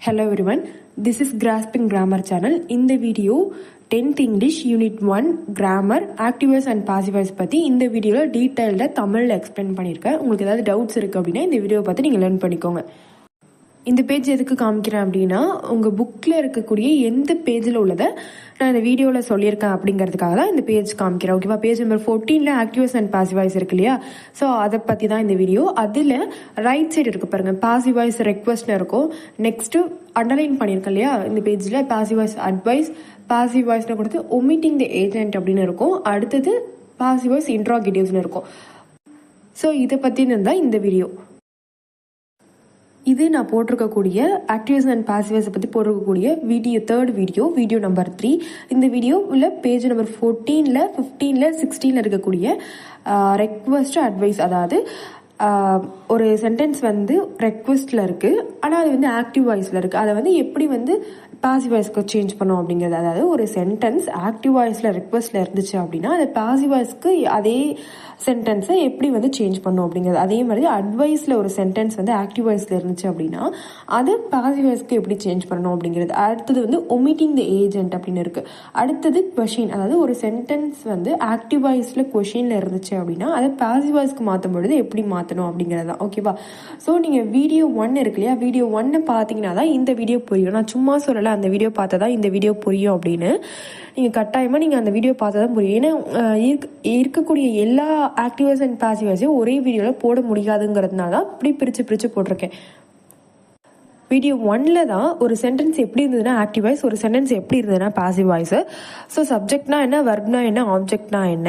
Hello everyone, this is Grasping Grammar channel. இந்த video 10th English Unit 1 Grammar, Active Voice and Passive Voice பற்றி இந்த வீடியோவில் டீட்டெயில்டாக தமிழில் எக்ஸ்பிளைன் பண்ணியிருக்கேன். உங்களுக்கு ஏதாவது டவுட்ஸ் இருக்குது அப்படின்னா இந்த வீடியோ பார்த்து நீங்கள் லேர்ன் பண்ணிக்கோங்க. இந்த பேஜ் எதுக்கு காமிக்கிறேன் அப்படின்னா உங்கள் புக்கில் இருக்கக்கூடிய எந்த பேஜில் உள்ளதை நான் இந்த வீடியோவில் சொல்லியிருக்கேன் அப்படிங்கிறதுக்காக தான் இந்த பேஜ் காமிக்கிறேன். ஓகேவா? Page number 14 active voice and passive voice இருக்கு இல்லையா? ஸோ அதை பற்றி தான் இந்த வீடியோ. அதில் ரைட் சைடு இருக்கு பாருங்க, பாசிவ் வாய்ஸ் ரெக்வஸ்ட்னு இருக்கும். நெக்ஸ்ட்டு அண்டர்லைன் பண்ணியிருக்கேன் இல்லையா இந்த பேஜில், பாசிவ் வாய்ஸ் அட்வைஸ், பாசிவ் வாய்ஸ்னு கொடுத்து ஒமிட்டிங் தி ஏஜென்ட் அப்படின்னு இருக்கும். அடுத்தது பாசிவ் வாய்ஸ் இன்ட்ராகேட்டிவ்ஸ்னு இருக்கும். ஸோ இதை பற்றினு தான் இந்த வீடியோ. இது நான் போட்டிருக்கக்கூடிய ஆக்டிவ்ஸ் அண்ட் பாசிவ்ஸ் பற்றி போட்டிருக்கக்கூடிய வீடியோ, தேர்ட் வீடியோ நம்பர் 3. இந்த வீடியோவில் பேஜ் நம்பர் 14, 15, 16 இருக்கக்கூடிய ரெக்வஸ்ட் அட்வைஸ், அதாவது ஒரு சென்டென்ஸ் வந்து ரெக்வஸ்டில் இருக்குது, ஆனால் அது வந்து ஆக்டிவ் வாய்ஸில் இருக்குது. அதை வந்து எப்படி வந்து பாசிவ் வாய்ஸ்க்கு சேஞ்ச் பண்ணோம் அப்படிங்கிறது. அதாவது ஒரு சென்டென்ஸ் ஆக்டிவ் வாய்ஸில் ரெக்வஸ்டில் இருந்துச்சு அப்படின்னா அது பாசிவ் வாய்ஸ்க்கு அதே சென்டென்ஸை எப்படி வந்து சேஞ்ச் பண்ணும் அப்படிங்கிறது. அதே மாதிரி அட்வைஸில் ஒரு சென்டென்ஸ் வந்து ஆக்டிவ் வாய்ஸில் இருந்துச்சு அப்படின்னா அது பாசிவ் வாய்ஸ்க்கு எப்படி சேஞ்ச் பண்ணணும் அப்படிங்கிறது. அடுத்தது வந்து ஒமிட்டிங் தி ஏஜென்ட் அப்படின்னு இருக்குது. அடுத்தது கொஷின், அதாவது ஒரு சென்டென்ஸ் வந்து ஆக்டிவ் வாய்ஸில் கொஷினில் இருந்துச்சு அப்படின்னா அதை பாசிவ் வாய்ஸ்க்கு மாற்றும் பொழுது எப்படி மாற்றணும் அப்படிங்கிறது தான். ஓகேவா? ஸோ நீங்கள் வீடியோ 1 இருக்கு இல்லையா, வீடியோ 1 பார்த்தீங்கன்னா தான் இந்த வீடியோ புரியும். நான் சும்மா சொல்லலை, அந்த வீடியோ பார்த்தா தான் இந்த வீடியோ புரியும் அப்படின்னு. நீங்கள் கட்டாயமாக நீங்கள் அந்த வீடியோ பார்த்தா தான் புரியும். ஏன்னா இருக்கக்கூடிய எல்லா ஆக்டிவ்ஸ் அண்ட் பாசிவ்ஸையும் ஒரே வீடியோவில் போட முடியாதுங்கிறதுனால தான் இப்படி பிரித்து போட்டிருக்கேன். வீடியோ 1ல் தான் ஒரு சென்டென்ஸ் எப்படி இருந்ததுன்னா ஆக்டிவ் வாய்ஸ், ஒரு சென்டென்ஸ் எப்படி இருந்ததுன்னா பாசிவ் வாய்ஸ். ஸோ சப்ஜெக்ட்னா என்ன, வர்ப்னா என்ன, ஆப்ஜெக்ட்னா என்ன.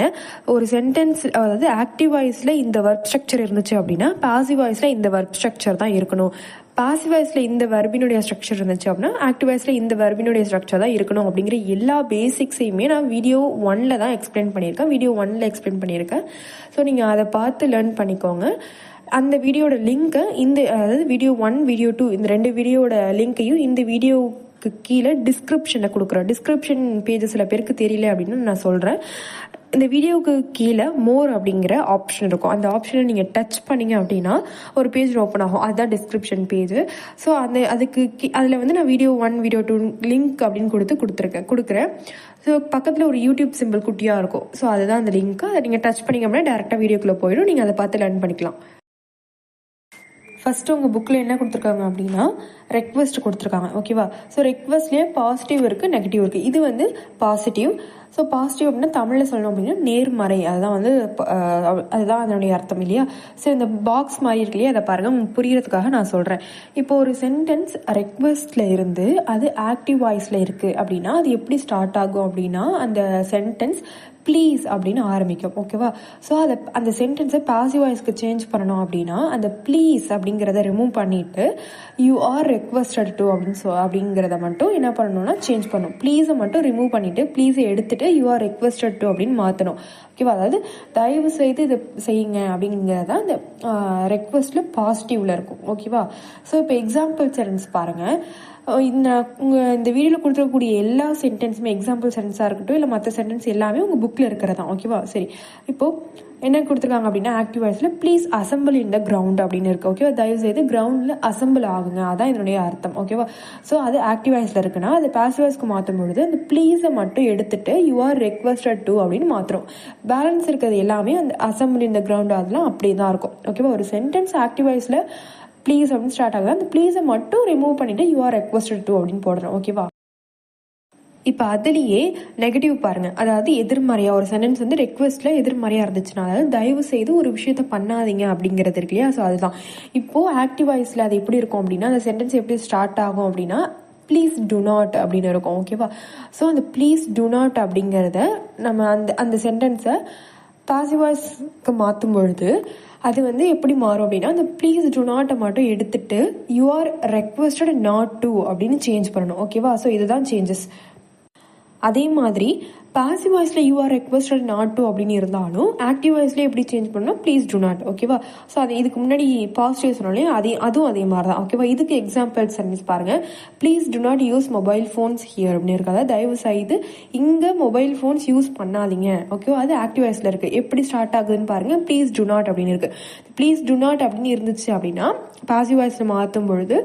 ஒரு சென்டென்ஸ் அதாவது ஆக்டிவ் வாய்ஸில் இந்த வர்ப் ஸ்ட்ரக்சர் இருந்துச்சு அப்படின்னா பாசிவ் வாய்ஸில் இந்த வர்ப் ஸ்ட்ரக்சர் தான் இருக்கணும். பாசிவ் வாய்ஸில் இந்த வர்பினுடைய ஸ்ட்ரக்சர் இருந்துச்சு அப்படின்னா ஆக்டிவ் வாய்ஸில் இந்த வர்பினுடைய ஸ்ட்ரக்சர் தான் இருக்கணும் அப்படிங்கிற எல்லா பேசிக்ஸையுமே நான் வீடியோ 1ல் தான் எக்ஸ்பிளைன் பண்ணியிருக்கேன். வீடியோ 1ல் எக்ஸ்பிளைன் பண்ணியிருக்கேன். ஸோ நீங்கள் அதை பார்த்து லேர்ன் பண்ணிக்கோங்க. அந்த வீடியோட லிங்க்கை அதாவது வீடியோ 1, வீடியோ 2 இந்த 2 வீடியோட லிங்க்கையும் இந்த வீடியோவுக்கு கீழே டிஸ்கிரிப்ஷனில் கொடுக்குறேன். டிஸ்கிரிப்ஷன் பேஜ் சில பேருக்கு தெரியல அப்படின்னு நான் சொல்கிறேன். இந்த வீடியோவுக்கு கீழே மோர் அப்படிங்கிற ஆப்ஷன் இருக்கும். அந்த ஆப்ஷனை நீங்கள் டச் பண்ணிங்க அப்படின்னா ஒரு பேஜ் ஓப்பன் ஆகும். அதுதான் டிஸ்கிரிப்ஷன் பேஜ். ஸோ அதில் வந்து நான் வீடியோ 1, வீடியோ 2 லிங்க் அப்படின்னு கொடுக்குறேன். ஸோ பக்கத்தில் ஒரு யூடியூப் சிம்பிள் குட்டியாக இருக்கும். ஸோ அதுதான் அந்த லிங்க். அதை நீங்கள் டச் பண்ணிங்க அப்படின்னா டேரெக்டாக வீடியோக்குள்ளே போயிடும். நீங்கள் அதை பார்த்து லேர்ன் பண்ணிக்கலாம். ஃபஸ்ட்டு உங்கள் புக்கில் என்ன கொடுத்துருக்காங்க அப்படின்னா ரெக்வஸ்ட் கொடுத்துருக்காங்க. ஓகேவா? ஸோ ரெக்வஸ்ட்லேயே பாசிட்டிவ் இருக்குது, நெகட்டிவ் இருக்குது. இது வந்து பாசிட்டிவ். ஸோ பாசிட்டிவ் அப்படின்னா தமிழில் சொல்லணும் அப்படின்னா நேர்மறை, அதுதான் வந்து அதுதான் அதனுடைய அர்த்தம் இல்லையா? ஸோ இந்த பாக்ஸ் மாதிரி இருக்கு இல்லையா, அதை பாருங்கள், உங்களுக்கு புரியறதுக்காக நான் சொல்கிறேன். இப்போ ஒரு சென்டென்ஸ் ரெக்வஸ்டில் இருந்து அது ஆக்டிவ் வாய்ஸில் இருக்குது அப்படின்னா அது எப்படி ஸ்டார்ட் ஆகும் அப்படின்னா அந்த சென்டென்ஸ் ப்ளீஸ் அப்படின்னு ஆரம்பிக்கும். ஓகேவா? ஸோ அந்த சென்டென்ஸை பாசிவ் வாய்ஸ்க்கு சேஞ்ச் பண்ணணும் அப்படின்னா அந்த ப்ளீஸ் அப்படிங்கிறத ரிமூவ் பண்ணிட்டு யூ ஆர் ரெக்வஸ்டட் டு அப்படிங்கிறத மட்டும் என்ன பண்ணணும்னா சேஞ்ச் பண்ணணும். ப்ளீஸை மட்டும் ரிமூவ் பண்ணிட்டு ப்ளீஸை எடுத்துட்டு யூ ஆர் ரெக்வஸ்டட் டு அப்படின்னு மாற்றணும். ஓகேவா? அதாவது தயவு செய்து இதை செய்யுங்க அப்படிங்கிறத அந்த ரெக்வஸ்ட்ல பாசிட்டிவ்ல இருக்கும். ஓகேவா? ஸோ இப்போ எக்ஸாம்பிள் சென்டென்ஸ் பாருங்க. இந்த வீடியோவில் கொடுத்துருக்கக்கூடிய எல்லா சென்டென்ஸுமே எக்ஸாம்பிள் சென்டென்ஸாக இருக்கட்டும் இல்லை மற்ற சென்டென்ஸ் எல்லாமே உங்கள் புக்கில் இருக்கிறதா. ஓகேவா? சரி, இப்போது என்ன கொடுத்துருக்காங்க அப்படின்னா ஆக்டிவ் வாய்ஸில் please assemble in the ground அப்படின்னு இருக்கு. ஓகேவா? தயவு செய்து கிரவுண்டில் அசம்பிள் ஆகுங்க, அதான் இதனுடைய அர்த்தம். ஓகேவா? ஸோ அது ஆக்டிவ் வாய்ஸில் இருக்குன்னா அது பாசிவ் வாய்ஸ்க்கு மாற்றும் பொழுது அந்த ப்ளீஸை மட்டும் எடுத்துட்டு யூ ஆர் ரெக்வஸ்டட் டு அப்படின்னு மாற்றுறோம். பேலன்ஸ் இருக்கிறது எல்லாமே அந்த அசம்பிள் இன் த கிரவுண்ட் அதெல்லாம் அப்படியே தான் இருக்கும். ஓகேவா? ஒரு சென்டென்ஸ் ஆக்டிவ் வாய்ஸில் ப்ளீஸ் அப்படின்னு ஸ்டார்ட் ஆகுது, அந்த ப்ளீஸை மட்டும் ரிமூவ் பண்ணிட்டு யூ ஆர் ரெக்வஸ்டட் டு அப்படின்னு போடுறோம். ஓகேவா? இப்போ அதுலேயே நெகட்டிவ் பாருங்க, அதாவது எதிர்மறையா ஒரு சென்டென்ஸ் வந்து ரெக்வஸ்ட்ல எதிர்மறையா இருந்துச்சுன்னா, அதாவது தயவு செய்து ஒரு விஷயத்த பண்ணாதீங்க அப்படிங்கிறது இருக்கு இல்லையா? ஸோ அதுதான் இப்போ ஆக்டிவ் வாய்ஸ்ல அது எப்படி இருக்கும் அப்படின்னா அந்த சென்டென்ஸ் எப்படி ஸ்டார்ட் ஆகும் அப்படின்னா ப்ளீஸ் டு நாட் அப்படின்னு இருக்கும். ஓகேவா? ஸோ அந்த ப்ளீஸ் டு நாட் அப்படிங்கிறத நம்ம அந்த சென்டென்ஸை பாசிவ் வாய்ஸ்க்கு மாற்றும் பொழுது அது வந்து எப்படி மாறும் அப்படின்னா அந்த ப்ளீஸ் டு நாட்டை மட்டும் எடுத்துட்டு you are requested not to அப்படின்னு சேஞ்ச் பண்ணணும். ஓகேவா? ஸோ இதுதான் சேஞ்சஸ். அதே மாதிரி பாசிவ் வாய்ஸில் you are requested not to அப்படின்னு இருந்தாலும் ஆக்டிவ் வாய்ஸ்ல எப்படி சேஞ்ச் பண்ணணும், ப்ளீஸ் டு நாட். ஓகேவா? ஸோ அது இதுக்கு முன்னாடி பாசிட்டிவ் சொன்னாலே அதுவும் அதே மாதிரி தான். ஓகேவா? இதுக்கு எக்ஸாம்பிள் சர்வீஸ் பாருங்க. Please to not use mobile phones here அப்படின்னு இருக்காது. தயவு செய்து இங்கே மொபைல் ஃபோன்ஸ் யூஸ் பண்ணாதீங்க. ஓகேவா? அது ஆக்டிவ் வாய்ஸ்ல இருக்கு. எப்படி ஸ்டார்ட் ஆகுதுன்னு பாருங்க. ப்ளீஸ் டு நாட் அப்படின்னு இருக்கு. ப்ளீஸ் டு நாட் அப்படின்னு இருந்துச்சு அப்படின்னா பாசிவ் வாய்ஸ்ல மாற்றும் பொழுது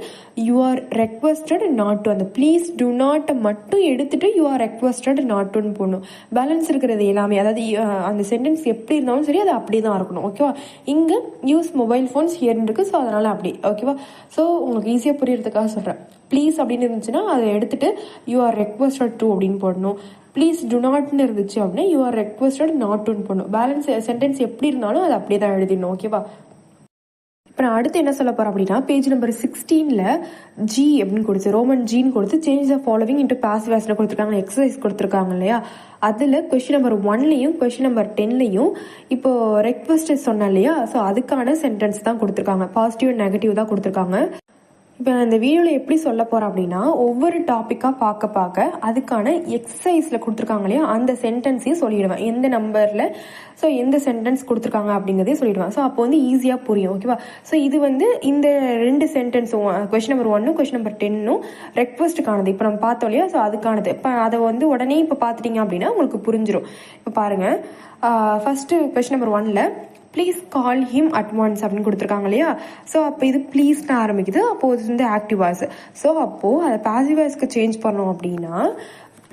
you are requested not to, அந்த ப்ளீஸ் டு நாட்டை மட்டும் எடுத்துட்டு யூ ஆர் ரெக்வஸ்டட் நாட் டுன்னு போடணும். பேலன்ஸ் இருக்கிறது எல்லாமே, அதாவது அந்த சென்டென்ஸ் எப்படி இருந்தாலும் சரி அது அப்படியே தான் இருக்கணும். ஓகேவா? இங்க யூஸ் மொபைல் ஃபோன்ஸ் ஹியர் இருக்கு. ஸோ அதனால அப்படி. ஓகேவா? ஸோ உங்களுக்கு ஈஸியாக புரியறதுக்காக சொல்றேன். ப்ளீஸ் அப்படின்னு இருந்துச்சுன்னா அதை எடுத்துட்டு யூ ஆர் ரெக்வஸ்டட் டு அப்படின்னு போடணும். ப்ளீஸ் டு நாட்னு இருந்துச்சு அப்படின்னா யூ ஆர் ரெக்வஸ்டட் நாட் டுன்னு போடணும். பேலன்ஸ் சென்டென்ஸ் எப்படி இருந்தாலும் அது அப்படியே தான் எழுதிடணும். ஓகேவா? இப்போ நான் அடுத்து என்ன சொல்ல போறேன் அப்படின்னா, பேஜ் நம்பர் 16ல ஜி அப்படின்னு கொடுத்து ரோமன் ஜின்னு கொடுத்து change the following into passive வாய்ஸ்ல கொடுத்துருக்காங்க, எக்ஸசைஸ் கொடுத்துருக்காங்க இல்லையா? அதில் கொஸ்டின் நம்பர் 1லையும் கொஸ்டின் நம்பர் 10லையும் இப்போ ரெக்வஸ்ட் சொன்னேன் இல்லையா? ஸோ அதுக்கான சென்டென்ஸ் தான் கொடுத்துருக்காங்க. பாசிட்டிவ் அண்ட் நெகட்டிவ் தான் கொடுத்துருக்காங்க. இப்போ நான் இந்த வீடியோவில் எப்படி சொல்ல போகிறேன் அப்படின்னா, ஒவ்வொரு டாப்பிக்காக பார்க்க அதுக்கான எக்ஸசைஸில் கொடுத்துருக்காங்க இல்லையா, அந்த சென்டென்ஸையும் சொல்லிடுவேன். எந்த நம்பரில் ஸோ எந்த சென்டென்ஸ் கொடுத்துருக்காங்க அப்படிங்கிறதையும் சொல்லிடுவேன். ஸோ அப்போ வந்து ஈஸியாக புரியும். ஓகேவா? ஸோ இது வந்து இந்த 2 சென்டென்ஸும் கொஸ்டின் நம்பர் 1ம் கொஸ்டின் நம்பர் 10ம் ரெக்வஸ்ட்டுக்கானது. இப்போ நம்ம பார்த்தோம் இல்லையா? ஸோ அதுக்கானது. இப்போ அதை வந்து உடனே இப்போ பார்த்துட்டீங்க அப்படின்னா உங்களுக்கு புரிஞ்சிடும். இப்போ பாருங்கள், ஃபர்ஸ்ட்டு கொஸ்டின் நம்பர் 1ல் please call him at once அப்படின்னு கொடுத்துருக்காங்க இல்லையா? ஸோ அப்போ இது ப்ளீஸ்னு ஆரம்பிக்குது. அப்போ இது வந்து ஆக்டிவ் வாய்ஸ். ஸோ அப்போது அதை பாசிவ் வாய்ஸ்க்கு சேஞ்ச் பண்ணோம் அப்படின்னா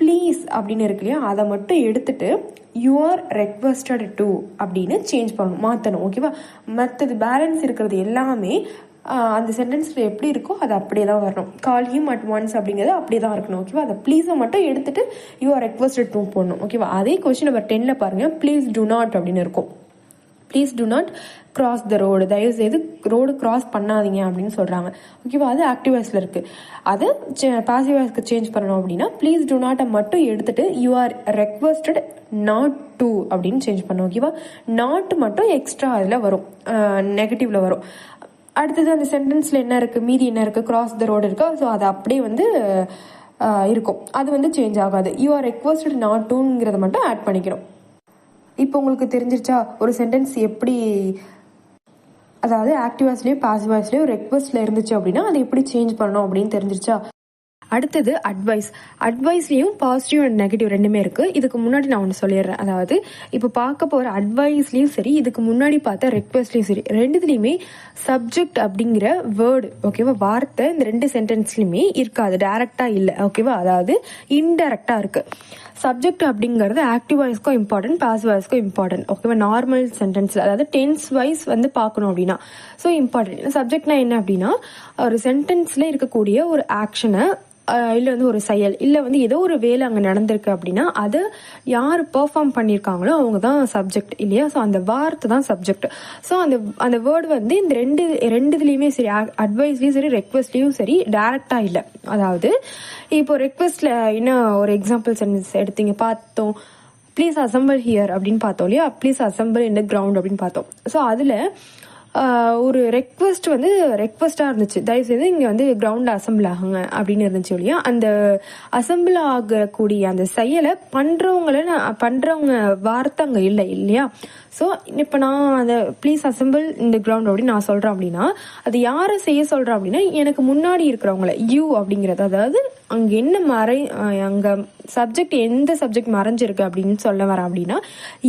ப்ளீஸ் அப்படின்னு இருக்கு இல்லையா, அதை மட்டும் எடுத்துட்டு யூ ஆர் ரெக்வஸ்டட் டு அப்படின்னு சேஞ்ச் பண்ணணும், மாற்றணும். ஓகேவா? மற்றது பேலன்ஸ் இருக்கிறது எல்லாமே அந்த சென்டென்ஸில் எப்படி இருக்கோ அது அப்படியே தான் வரணும். கால் ஹிம் அட் ஒன்ஸ் அப்படிங்கிறது அப்படியே தான் இருக்கணும். ஓகேவா? அதை ப்ளீஸை மட்டும் எடுத்துட்டு யூ ஆர் ரெக்வஸ்டட் டு போடணும். ஓகேவா? அதே கொஸ்டின் நம்பர் 10ல் பாருங்கள், ப்ளீஸ் டு நாட் அப்படின்னு இருக்கும். Please to not cross the road, தயவுசெய்து ரோடு கிராஸ் பண்ணாதீங்க அப்படின்னு சொல்கிறாங்க. ஓகேவா? அது ஆக்டிவ் வாய்ஸில் இருக்குது. அதை பாசிவ் வாய்ஸ்க்கு சேஞ்ச் பண்ணணும் அப்படின்னா ப்ளீஸ் டு நாட்டை மட்டும் எடுத்துட்டு you are requested not to அப்படின்னு சேஞ்ச் பண்ணணும். ஓகேவா? நாட் மட்டும் எக்ஸ்ட்ரா அதில் வரும், நெகட்டிவ்ல வரும். அடுத்தது அந்த சென்டென்ஸில் என்ன இருக்குது, மீதி என்ன இருக்குது, கிராஸ் த ரோடு இருக்கா, ஸோ அது அப்படியே வந்து இருக்கும். அது வந்து சேஞ்ச் ஆகாது. யூ ஆர் ரெக்வஸ்டட் நாட் டுங்கிறத மட்டும் ஆட் பண்ணிக்கணும். இப்போ உங்களுக்கு தெரிஞ்சிருச்சா ஒரு சென்டென்ஸ் எப்படி, அதாவது ஆக்டிவ் வாய்ஸ்லயும் பாசிவ் வாய்ஸ்லயும் ரெக்வஸ்ட்ல இருந்துச்சு அப்படின்னா அதை எப்படி சேஞ்ச் பண்ணணும் அப்படின்னு தெரிஞ்சிருச்சா? அடுத்தது அட்வைஸ். அட்வைஸ்லயும் பாசிட்டிவ் அண்ட் நெகட்டிவ் ரெண்டுமே இருக்கு. இதுக்கு முன்னாடி நான் ஒன்று சொல்லிடுறேன். அதாவது இப்போ பார்க்க போற அட்வைஸ்லயும் சரி, இதுக்கு முன்னாடி பார்த்த ரெக்வஸ்ட்லயும் சரி, ரெண்டுத்துலயுமே சப்ஜெக்ட் அப்படிங்கிற வேர்டு, ஓகேவா, வார்த்தை இந்த 2 சென்டென்ஸ்லயுமே இருக்காது, டைரக்டா இல்லை. ஓகேவா? அதாவது இன்டைரக்டா இருக்கு. சப்ஜெக்ட் அப்படிங்கிறது ஆக்டிவ் வாய்ஸ்க்கும் இம்பார்ட்டன்ட், பாசிவ் வாய்ஸ்க்கும் இம்பார்ட்டன்ட். ஓகேவா? நார்மல் சென்டென்ஸ்ல, அதாவது டென்ஸ் வைஸ் வந்து பார்க்கணும் அப்படின்னா ஸோ இம்பார்ட்டன்ட். சப்ஜெக்ட்னா என்ன அப்படின்னா, ஒரு சென்டென்ஸ்ல இருக்கக்கூடிய ஒரு ஆக்ஷனை இல்லை வந்து ஒரு செயல், இல்லை வந்து ஏதோ ஒரு வேலை அங்கே நடந்திருக்கு அப்படின்னா அதை யார் பெர்ஃபார்ம் பண்ணியிருக்காங்களோ அவங்க தான் சப்ஜெக்ட் இல்லையா? ஸோ அந்த வார்த்தை தான் சப்ஜெக்ட். ஸோ அந்த வேர்டு வந்து இந்த ரெண்டுலேயுமே சரி, அட்வைஸ்லேயும் சரி ரெக்வஸ்ட்லேயும் சரி டைரக்டாக இல்லை. அதாவது இப்போ ரெக்வஸ்ட்ல என்ன ஒரு எக்ஸாம்பிள் சென்டென்ஸ் எடுத்தீங்க பார்த்தோம், ப்ளீஸ் அசம்பிள் ஹியர் அப்படின்னு பார்த்தோம் இல்லையா? Please assemble in the ground அப்படின்னு பார்த்தோம். ஸோ அதில் ஒரு ரெக்வஸ்ட் வந்து ரெக்வஸ்டாக இருந்துச்சு, தயவுசெய்து இங்கே வந்து கிரவுண்டில் அசம்பிள் ஆகுங்க அப்படின்னு இருந்துச்சு இல்லையா? அந்த அசம்பிள் ஆகக்கூடிய அந்த செயலை பண்ணுறவங்க வார்த்தை அங்கே இல்லை இல்லையா? ஸோ இப்போ நான் அந்த ப்ளீஸ் அசம்பிள் இந்த கிரவுண்ட் அப்படின்னு நான் சொல்கிறேன் அப்படின்னா அது யாரை செய்ய சொல்கிறேன் அப்படின்னா எனக்கு முன்னாடி இருக்கிறவங்கள, யூ அப்படிங்கிறது, அதாவது அங்கே என்ன அங்கே சப்ஜெக்ட் எந்த சப்ஜெக்ட் மறைஞ்சிருக்கு அப்படின்னு சொல்ல வரேன் அப்படின்னா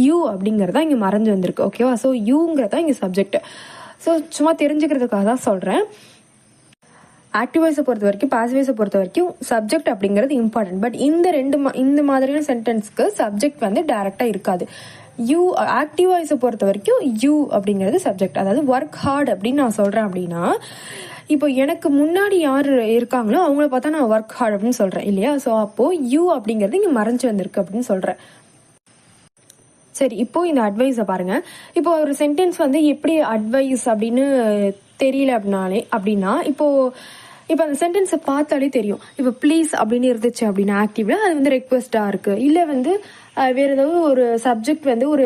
யூ அப்படிங்கிறதா இங்கே மறைஞ்சு வந்திருக்கு. ஓகேவா? ஸோ யூங்கிறதா இங்கே சப்ஜெக்ட். ஸோ சும்மா தெரிஞ்சுக்கிறதுக்காக தான் சொல்கிறேன். ஆக்டிவ் வாய்ஸை பொறுத்த வரைக்கும் பாசிவ் வாய்ஸை பொறுத்த வரைக்கும் சப்ஜெக்ட் அப்படிங்கிறது இம்பார்ட்டன்ட். பட் இந்த மாதிரியான சென்டென்ஸ்க்கு சப்ஜெக்ட் வந்து டைரக்டா இருக்காது. யூ ஆக்டிவ் வாய்ஸை பொறுத்த வரைக்கும் யூ அப்படிங்கிறது சப்ஜெக்ட். அதாவது ஒர்க் ஹார்ட் அப்படின்னு நான் சொல்றேன் அப்படின்னா இப்போ எனக்கு முன்னாடி யார் இருக்காங்களோ அவங்கள பார்த்தா நான் ஒர்க் ஹார்ட் அப்படின்னு சொல்றேன் இல்லையா? ஸோ அப்போ யூ அப்படிங்கிறது இங்க மறைஞ்சு வந்திருக்கு அப்படின்னு சொல்றேன். சரி, இப்போ இந்த அட்வைஸை பாருங்க. இப்போ ஒரு சென்டென்ஸ் வந்து எப்படி அட்வைஸ் அப்படின்னு தெரியல அப்படின்னா இப்போ இப்போ அந்த சென்டென்ஸை பார்த்தாலே தெரியும். இப்போ ப்ளீஸ் அப்படின்னு இருந்துச்சு அப்படின்னா ஆக்டிவ்ல அது வந்து ரெக்வஸ்டாக இருக்குது. இல்லை வந்து வேற ஏதாவது ஒரு சப்ஜெக்ட் வந்து ஒரு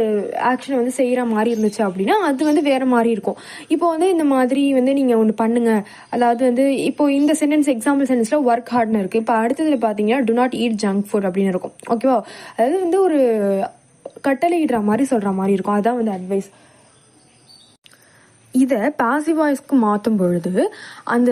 ஆக்ஷனை வந்து செய்கிற மாதிரி இருந்துச்சு அப்படின்னா அது வந்து வேற மாதிரி இருக்கும். இப்போ வந்து இந்த மாதிரி வந்து நீங்கள் ஒன்று பண்ணுங்க, அதாவது வந்து இப்போ இந்த சென்டென்ஸ் எக்ஸாம்பிள் சென்டென்ஸில் ஒர்க் ஹார்ட்னு இருக்குது. இப்போ அடுத்ததுல பார்த்தீங்கன்னா to not eat junk food அப்படின்னு இருக்கும். ஓகேவா, அதாவது வந்து ஒரு கட்டளையிடுற மாதிரி சொல்கிற மாதிரி இருக்கும். அதுதான் வந்து அட்வைஸ். இதை பாசிவ் வாய்ஸ்க்கு மாற்றும் பொழுது அந்த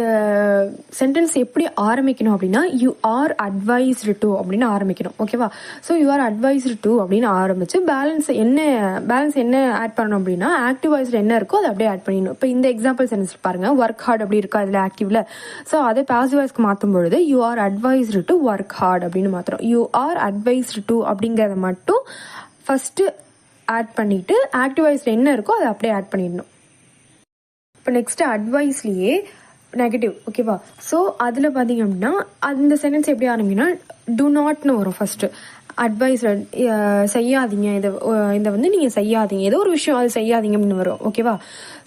சென்டென்ஸ் எப்படி ஆரம்பிக்கணும் அப்படின்னா யூ ஆர் அட்வைஸ்டு டு அப்படின்னு ஆரம்பிக்கணும். ஓகேவா, so you are advised to அப்படின்னு ஆரம்பிச்சு பேலன்ஸ் என்ன ஆட் பண்ணணும் அப்படின்னா ஆக்டிவ் வாய்ஸில் என்ன இருக்கோ அதை அப்படியே ஆட் பண்ணிடணும். இப்போ இந்த எக்ஸாம்பிள் சென்டென்ஸ் பாருங்க, ஒர்க் ஹார்ட் அப்படி இருக்கா அதில் ஆக்டிவ்ல. ஸோ அதை பாசிவ் வாய்ஸ்க்கு மாற்றும் பொழுது you are advised to work hard அப்படின்னு மாத்திரம். யூ ஆர் அட்வைஸ்டு டு அப்படிங்கிறத மட்டும் ஃபர்ஸ்ட் ஆட் பண்ணிட்டு ஆக்டிவ் வாய்ஸில் என்ன இருக்கோ அதை அப்படியே ஆட் பண்ணிடணும். இப்போ நெக்ஸ்ட் அட்வைஸ்லேயே நெகட்டிவ். ஓகேவா, ஸோ அதில் பார்த்தீங்க அப்படின்னா அந்த சென்டென்ஸ் எப்படி ஆரம்பிக்கணும்னா டு நாட்னு வரும் ஃபர்ஸ்ட். அட்வைஸ் செய்யாதீங்க, இதை வந்து நீங்கள் செய்யாதீங்க, ஏதோ ஒரு விஷயம் அது செய்யாதீங்க அப்படின்னு வரும். ஓகேவா,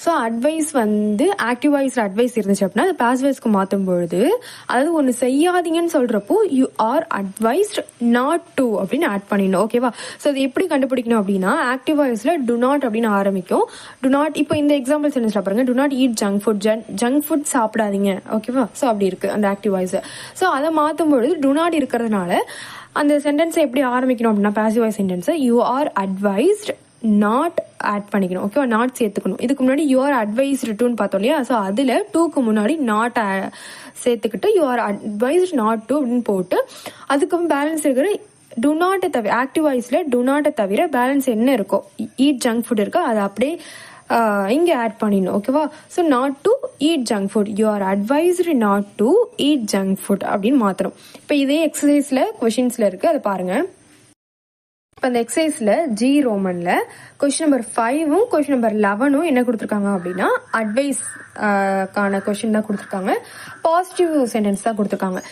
ஸோ அட்வைஸ் வந்து ஆக்டிவ் வாய்ஸில் அட்வைஸ் இருந்துச்சு அப்படின்னா அது பாசிவ் வாய்ஸ்க்கு மாற்றும் பொழுது அதாவது ஒன்று செய்யாதீங்கன்னு சொல்கிறப்போ you are advised not to அப்படின்னு ஆட் பண்ணிடணும். ஓகேவா, ஸோ அது எப்படி கண்டுபிடிக்கணும் அப்படின்னா ஆக்டிவ் வாய்ஸில் டு நாட் அப்படின்னு ஆரம்பிக்கும். டு நாட், இப்போ இந்த எக்ஸாம்பிள் சென்டென்ஸ்ல பாருங்க, to not eat junk food, junk food சாப்பிடாதீங்க. ஓகேவா, ஸோ அப்படி இருக்கு அந்த ஆக்டிவ் வாய்ஸ். ஸோ அதை மாற்றும் பொழுது டு நாட் இருக்கிறதுனால அந்த சென்டென்ஸை எப்படி ஆரம்பிக்கணும் அப்படின்னா பாசிவ் வாய்ஸ் சென்டென்ஸை you are advised not add பண்ணிக்கணும். ஓகேவா, நாட் சேர்த்துக்கணும். இதுக்கு முன்னாடி யூ ஆர் அட்வைஸ்டு டுன்னு பார்த்தோம் இல்லையா, ஸோ அதில் டூக்கு முன்னாடி நாட் சேர்த்துக்கிட்டு you are advised not to அப்படின்னு போட்டு அதுக்கப்புறம் பேலன்ஸ் இருக்கிற டு நாட்டை தவிர ஆக்டிவ் வாய்ஸில் டு நாட்டை தவிர பேலன்ஸ் என்ன இருக்கோ ஈட் ஜங்க் ஃபுட் இருக்கோ அதை அப்படியே இங்கே ஆட் பண்ணிடணும். ஓகேவா, so not to eat junk food, you are advised not to eat junk food அப்படின்னு மாத்திரம். இப்போ இதே எக்ஸசைஸில் கொஷின்ஸில் இருக்குது, அதை பாருங்கள். இப்போ அந்த எக்ஸசைஸில் ஜி ரோமனில் கொஷின் நம்பர் 5ம் கொஷின் நம்பர் 11ம் என்ன கொடுத்துருக்காங்க அப்படின்னா அட்வைஸ் கான கொஷின் தான் கொடுத்துருக்காங்க, பாசிட்டிவ் சென்டென்ஸ் தான் கொடுத்துருக்காங்க.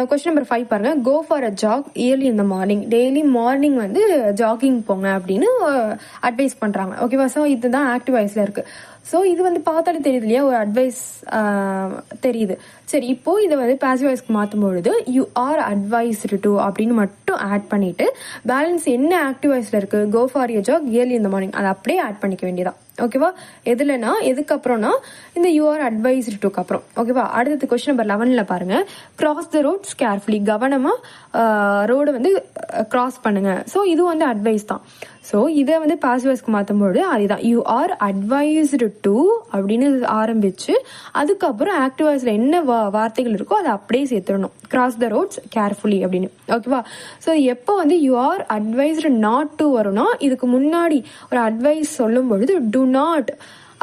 கொஸ்டின் நம்பர் 5 பாருங்க, go for a jog early இந்த மார்னிங், டெய்லி மார்னிங் வந்து ஜாகிங் போங்க அப்படின்னு அட்வைஸ் பண்றாங்க. ஓகேவா, ஸோ இதுதான் ஆக்டிவ் வாய்ஸ்ல இருக்கு. ஸோ இது வந்து பார்த்தாலே தெரியுது இல்லையா, ஒரு அட்வைஸ் தெரியுது. சரி, இப்போ இதை வந்து பாசிவ் வாய்ஸ்க்கு மாற்றும் பொழுது யூ ஆர் அட்வைஸ்டு டு அப்படின்னு மட்டும் ஆட் பண்ணிட்டு பேலன்ஸ் என்ன ஆக்டிவ் வாய்ஸ்ல இருக்கு go for a jog early இந்த மார்னிங் அதை அப்படியே ஆட் பண்ணிக்க வேண்டியதான். ஓகேவா, எதுலனா எதுக்கு அப்புறம்னா இந்த யூ ஆர் அட்வைஸ்டு டுக்கு அப்புறம். ஓகேவா, அடுத்தது கொஸ்டின் நம்பர் 11ல பாருங்க, கிராஸ் த ரோட்ஸ் கேர்ஃபுல்லி, கவனமா ரோடை வந்து கிராஸ் பண்ணுங்க. ஸோ இது வந்து அட்வைஸ் தான். ஸோ இதை வந்து பாசிவ் வாய்ஸ்க்கு மாற்றும்போது அதுதான் யூ ஆர் அட்வைஸ்டு டு அப்படின்னு ஆரம்பிச்சு அதுக்கப்புறம் ஆக்டிவ் வாய்ஸ்ல என்ன வார்த்தைகள் இருக்கோ அதை அப்படியே சேர்த்துடணும், கிராஸ் த ரோட்ஸ் கேர்ஃபுல்லி அப்படின்னு. ஓகேவா, ஸோ எப்போ வந்து you are advised not to வரும்னா இதுக்கு முன்னாடி ஒரு அட்வைஸ் சொல்லும் பொழுது டு நாட்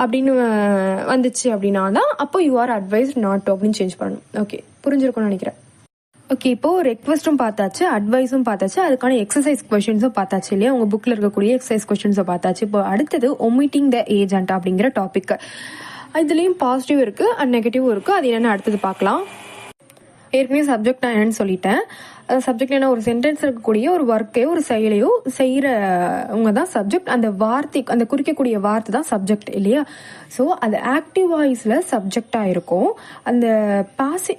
அப்படின்னு வந்துச்சு அப்படின்னா தான் அப்போ you are advised not to அப்படின்னு சேஞ்ச் பண்ணணும். ஓகே, புரிஞ்சிருக்கும்னு நினைக்கிறேன். ஓகே, இப்போ ரெக்வஸ்ட்டும் பார்த்தாச்சு, அட்வைஸும் பார்த்தாச்சு, அதுக்கான எக்ஸசைஸ் கொஸ்டின்ஸும் பார்த்தாச்சு இல்லையா, உங்க புக்ல இருக்கக்கூடிய எக்ஸசைஸ் கொஸ்டின்ஸை பார்த்தாச்சு. இப்போ அடுத்தது ஒமிட்டிங் த ஏஜென்ட் அப்படிங்கிற டாபிக். இதுலயும் பாசிட்டிவ் இருக்கு அண்ட் நெகட்டிவ் இருக்கு, அது என்னன்னு அடுத்தது பார்க்கலாம். ஏற்கனவே சப்ஜெக்ட் நான் என்னன்னு சொல்லிட்டேன். சப்ஜெக்ட் என்ன, ஒரு சென்டென்ஸ் இருக்கக்கூடிய ஒரு ஒர்க்கையோ ஒரு செயலையோ செய்யறவங்க தான் சப்ஜெக்ட். அந்த வார்த்தை, அந்த குறிக்கக்கூடிய வார்த்தை தான் சப்ஜெக்ட் இல்லையா. ஸோ அது ஆக்டிவ் வாய்ஸ்ல சப்ஜெக்டா இருக்கும்.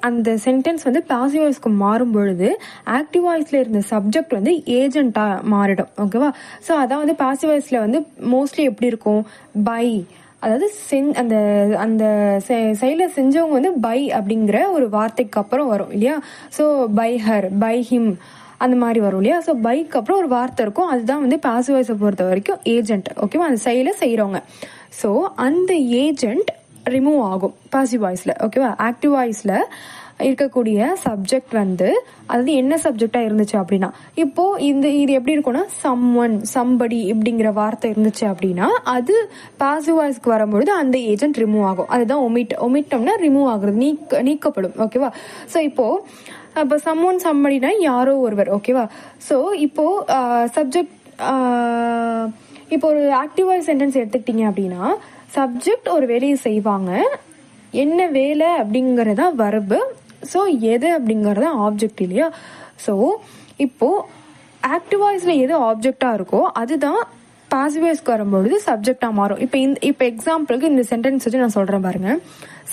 அந்த சென்டென்ஸ் வந்து பாசிவ் வாய்ஸ்க்கு மாறும் பொழுது ஆக்டிவ் வாய்ஸ்ல இருந்த சப்ஜெக்ட் வந்து ஏஜென்ட்டா மாறிடும். ஓகேவா, ஸோ அதான் வந்து பாசிவ் வாய்ஸ்ல வந்து மோஸ்ட்லி எப்படி இருக்கும், பை, அதாவது அந்த அந்த செயலை செஞ்சவங்க வந்து பை அப்படிங்கிற ஒரு வார்த்தைக்கு அப்புறம் வரும் இல்லையா. So by her, by him அந்த மாதிரி வரும் இல்லையா. ஸோ பைக்கு அப்புறம் ஒரு வார்த்தை இருக்கும், அதுதான் வந்து பாசிவ் வாய்ஸை பொறுத்த வரைக்கும் ஏஜென்ட். ஓகேவா, அந்த செயலை செய்கிறவங்க. ஸோ அந்த ஏஜென்ட் ரிமூவ் ஆகும் பாசிவ் வாய்ஸில். ஓகேவா, ஆக்டிவ் வாய்ஸில் இருக்கக்கூடிய சப்ஜெக்ட் வந்து அதாவது என்ன சப்ஜெக்டா இருந்துச்சு அப்படின்னா இப்போ இது எப்படி இருக்கும்னா சம்ஒன், சம்படி இப்படிங்கிற வார்த்தை இருந்துச்சு அப்படின்னா அது பாசிவ் வாய்ஸ்க்கு வரும்பொழுது அந்த ஏஜென்ட் ரிமூவ் ஆகும். அதுதான் ஒமிட்டோம்னா ரிமூவ் ஆகுறது, நீக்கப்படும். ஓகேவா, ஸோ இப்போ சம்ஒன் சம்படினா யாரோ ஒருவர். ஓகேவா, ஸோ இப்போ சப்ஜெக்ட் இப்போ ஒரு ஆக்டிவ் வாய்ஸ் சென்டென்ஸ் எடுத்துக்கிட்டீங்க அப்படின்னா சப்ஜெக்ட் ஒரு வேலையை செய்வாங்க, என்ன வேலை அப்படிங்கறதா வர்பு, ஸோ எது அப்படிங்கறத ஆப்ஜெக்ட் இல்லையா. ஸோ இப்போ ஆக்டிவ் வாய்ஸ்ல எது ஆப்ஜெக்டா இருக்கோ அதுதான் பாசிவ் வாய்ஸ்க்கு வரும்பொழுது சப்ஜெக்டாக மாறும். இப்போ எக்ஸாம்பிளுக்கு இந்த சென்டென்ஸ் வச்சு நான் சொல்கிறேன் பாருங்க.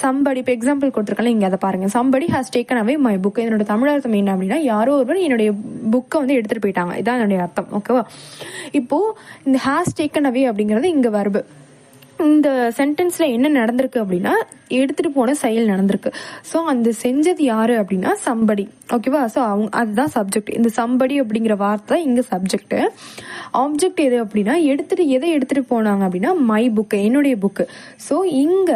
சம்படி, இப்போ எக்ஸாம்பிள் கொடுத்துருக்கல, இங்கே அதை பாருங்க. Somebody has taken away my book. என்னோட தமிழ் அர்த்தம் என்ன அப்படின்னா, யாரோ ஒருவர் என்னுடைய புக்கை வந்து எடுத்துகிட்டு போயிட்டாங்க, இதான் என்னுடைய அர்த்தம். ஓகேவா? இப்போது இந்த ஹாஸ் டேக்கன் அவே அப்படிங்கிறது இங்கே வர்பு. இந்த சென்டென்ஸ்ல என்ன நடந்திருக்கு அப்படின்னா, எடுத்துட்டு போன செயல் நடந்திருக்கு. ஸோ அந்த செஞ்சது யாரு அப்படின்னா சம்படி. ஓகேவா? ஸோ அதுதான் சப்ஜெக்ட். இந்த சம்படி அப்படிங்கிற வார்த்தை இங்க சப்ஜெக்ட். ஆப்ஜெக்ட் எது அப்படின்னா, எதை எடுத்துட்டு போனாங்க அப்படின்னா மை புக், என்னுடைய புக்கு. ஸோ இங்க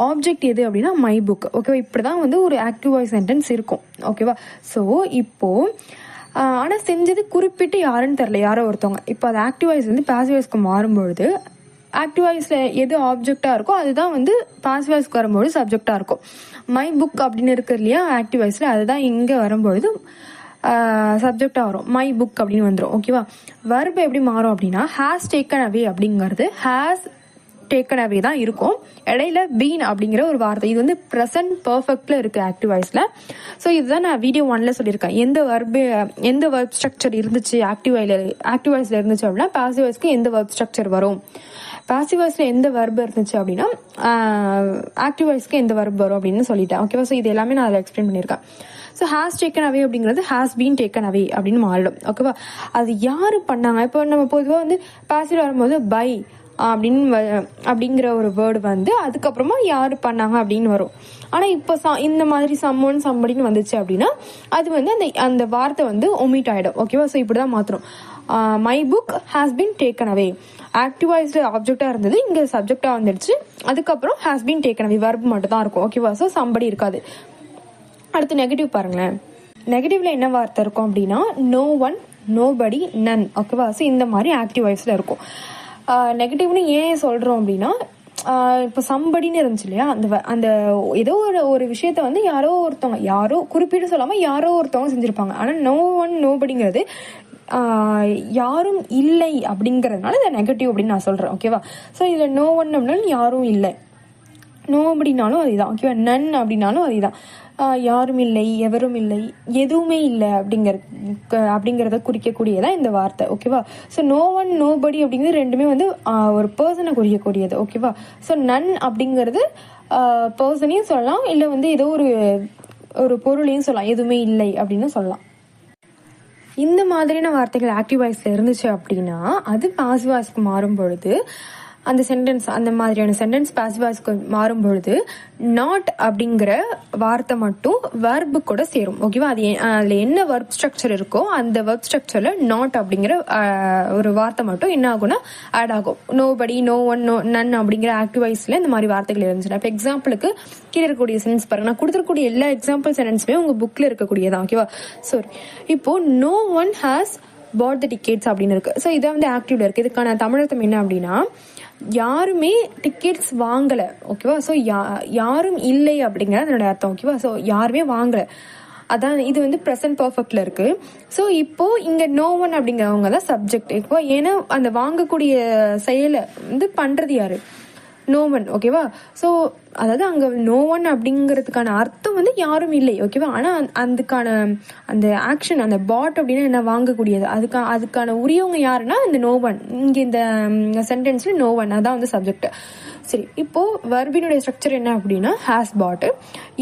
ஆப்ஜெக்ட் எது அப்படின்னா மை புக். ஓகேவா? இப்படிதான் வந்து ஒரு ஆக்டிவ் வாய்ஸ் சென்டென்ஸ் இருக்கும். ஓகேவா? ஸோ இப்போ ஆனால் செஞ்சது குறிப்பிட்டு யாருன்னு தெரியல, யாரோ ஒருத்தவங்க. இப்போ அது ஆக்டிவ் வாய்ஸ் வந்து பாசிவ் வாய்ஸ்க்கு மாறும்பொழுது ஆக்டிவ் வாய்ஸ்ல எது ஆப்ஜெக்டா இருக்கோ அதுதான் வந்து பாசிவ் வாய்ஸ்க்கு வரும்போது சப்ஜெக்டா இருக்கும். மை புக் அப்படின்னு இருக்கு இல்லையா ஆக்டிவ் வாய்ஸ்ல, அதுதான் இங்க வரும்பொழுது சப்ஜெக்டா வரும். மை புக் அப்படின்னு வந்துடும். ஓகேவா? வர்பு எப்படி மாறும் அப்படின்னா, ஹேஸ் டேக்கன் அவே அப்படிங்கிறது ஹேஸ் டேக்கன் அவே தான் இருக்கும். இடையில பீன் அப்படிங்கிற ஒரு வார்த்தை, இது வந்து ப்ரெசன்ட் பர்ஃபெக்ட்ல இருக்கு ஆக்டிவ் வாய்ஸ்ல. ஸோ இதுதான் நான் வீடியோ 1ல சொல்லியிருக்கேன். எந்த வர்ப் ஸ்ட்ரக்சர் இருந்துச்சு ஆக்டிவ் வாய்ஸ்ல இருந்துச்சு அப்படின்னா பாசிவ் வாய்ஸ்க்கு எந்த வர்ப் ஸ்ட்ரக்சர் வரும், பாசிவ் வாய்ஸ்ல எந்த வர்பு இருந்துச்சு அப்படின்னா ஆக்டிவ் வாய்ஸ்க்கு எந்த வர்பு வரும் அப்படின்னு சொல்லிட்டேன். ஓகேவா? ஸோ இது எல்லாமே நான் அதில் எக்ஸ்பிளைன் பண்ணியிருக்கேன். ஸோ ஹேஸ் டேக்கன் அவே அப்படிங்கிறது ஹேஸ் பீன் டேக்கன் அவே அப்படின்னு மாறிடும். ஓகேவா? அது யாரு பண்ணாங்க? இப்போ நம்ம பொதுவாக வந்து பாசிவ் வரும்போது பை அப்படிங்கிற ஒரு வேர்டு வந்து அதுக்கப்புறமா யாரு பண்ணாங்க அப்படின்னு வரும். ஆனால் இப்போ இந்த மாதிரி சம்மன் சம்படின்னு வந்துச்சு அப்படின்னா அது வந்து அந்த வார்த்தை வந்து ஒமிட் ஆகிடும். ஓகேவா? ஸோ இப்படி தான் மாற்றணும். My book has been taken away, active வாய்ஸ்ல ஆப்ஜெக்டா இருந்தது, இங்க சப்ஜெக்டா வந்துடுச்சு. அதுக்கப்புறம் has been taken away verb மட்டும் தான் இருக்கும். ஓகேவா? ஸோ சம்படி இருக்காது. அடுத்து நெகட்டிவ் பாருங்களேன். நெகட்டிவ்ல என்ன வார்த்தை இருக்கும் அப்படின்னா நோ ஒன், நோபடி, நன். ஓகேவா? ஸோ இந்த மாதிரி ஆக்டிவ் வாய்ஸ்ல இருக்கும். நெகட்டிவ்னு ஏன் சொல்றோம் அப்படின்னா, இப்போ சம்படின்னு இருந்துச்சு இல்லையா, அந்த ஏதோ ஒரு விஷயத்த வந்து யாரோ குறிப்பிட்டு சொல்லாம யாரோ ஒருத்தவங்க செஞ்சிருப்பாங்க. ஆனா நோ ஒன் நோபடிங்கிறது யாரும் இல்லை அப்படிங்கறதுனால இதை நெகட்டிவ் அப்படின்னு நான் சொல்றேன். ஓகேவா? ஸோ இதுல நோ ஒன் அப்படின்னாலும் யாரும் இல்லை, நோ அப்படின்னாலும் அதுதான். ஓகேவா? நன் அப்படின்னாலும் அதுதான். யாரும் இல்லை, எவரும் இல்லை, எதுவுமே இல்லை அப்படிங்கறத குறிக்கக்கூடியதான் இந்த வார்த்தை. ஓகேவா? ஸோ நோ ஒன் நோபடி அப்படிங்கிறது ரெண்டுமே வந்து ஒரு பர்சனை குறிக்கக்கூடியது. ஓகேவா? ஸோ நன் அப்படிங்கிறது பர்சனையும் சொல்லலாம், இல்லை வந்து ஏதோ ஒரு பொருளையும் சொல்லலாம், எதுவுமே இல்லை அப்படின்னு சொல்லலாம். இந்த மாதிரியான வார்த்தைகள் ஆக்டிவ் வாய்ஸ்ல இருந்துச்சு அப்படின்னா அது பாசிவ் வாய்ஸ்க்கு மாறும் பொழுது அந்த சென்டென்ஸ், அந்த மாதிரியான சென்டென்ஸ் பாசிவ் வாய்ஸ்க்கு மாறும் பொழுது நாட் அப்படிங்கிற வார்த்தை மட்டும் வர்பு கூட சேரும். ஓகேவா? அதுல என்ன வர்ப் ஸ்ட்ரக்சர் இருக்கோ அந்த வர்ப் ஸ்ட்ரக்சர்ல நாட் அப்படிங்கிற ஒரு வார்த்தை மட்டும் என்ன ஆகும்னா ஆட் ஆகும். நோபடி, நோ ஒன், நன் அப்படிங்கிற ஆக்டிவ் வாய்ஸ்ல இந்த மாதிரி வார்த்தைகள் இருந்துச்சுன்னா, இப்போ எக்ஸாம்பிளுக்கு கீழே இருக்கக்கூடிய சென்டென்ஸ் பாருங்க. நான் கொடுத்துருக்கூடிய எல்லா எக்ஸாம்பிள் சென்டென்ஸுமே உங்க புக்ல இருக்கக்கூடியதான். ஓகேவா? சாரி, இப்போ no one has bought the tickets அப்படின்னு இருக்கு. ஸோ இதை வந்து ஆக்டிவ்ல இருக்கு. இதுக்கான தமிழர்த்தம் என்ன அப்படின்னா, யாருமே டிக்கெட்ஸ் வாங்கல. ஓகேவா? ஸோ யாரும் இல்லை அப்படிங்கிறது அதனோட அர்த்தம். ஓகேவா? ஸோ யாருமே வாங்கல, அதான் இது வந்து ப்ரெசன்ட் பர்ஃபெக்ட்ல இருக்கு. ஸோ இப்போ இங்க நோ ஒன் அப்படிங்கிறவங்க தான் சப்ஜெக்ட். இப்போ ஏன்னா அந்த வாங்கக்கூடிய செயலை வந்து பண்றது யாரு? No one. ஓகேவா? ஸோ அதாவது அங்க நோ ஒன் அப்படிங்கிறதுக்கான அர்த்தம் வந்து யாரும் இல்லை. ஓகேவா? ஆனா அதுக்கான அந்த ஆக்ஷன், அந்த பாட் அப்படின்னா என்ன, வாங்கக்கூடியது, அதுக்கான உரியவங்க யாருன்னா இந்த நோ ஒன். இங்க இந்த சென்டென்ஸ்ல நோ ஒன் அதான் வந்து சப்ஜெக்ட். சரி, இப்போ வர்பினுடைய ஸ்ட்ரக்சர் என்ன அப்படின்னா ஹேஸ் பாட்.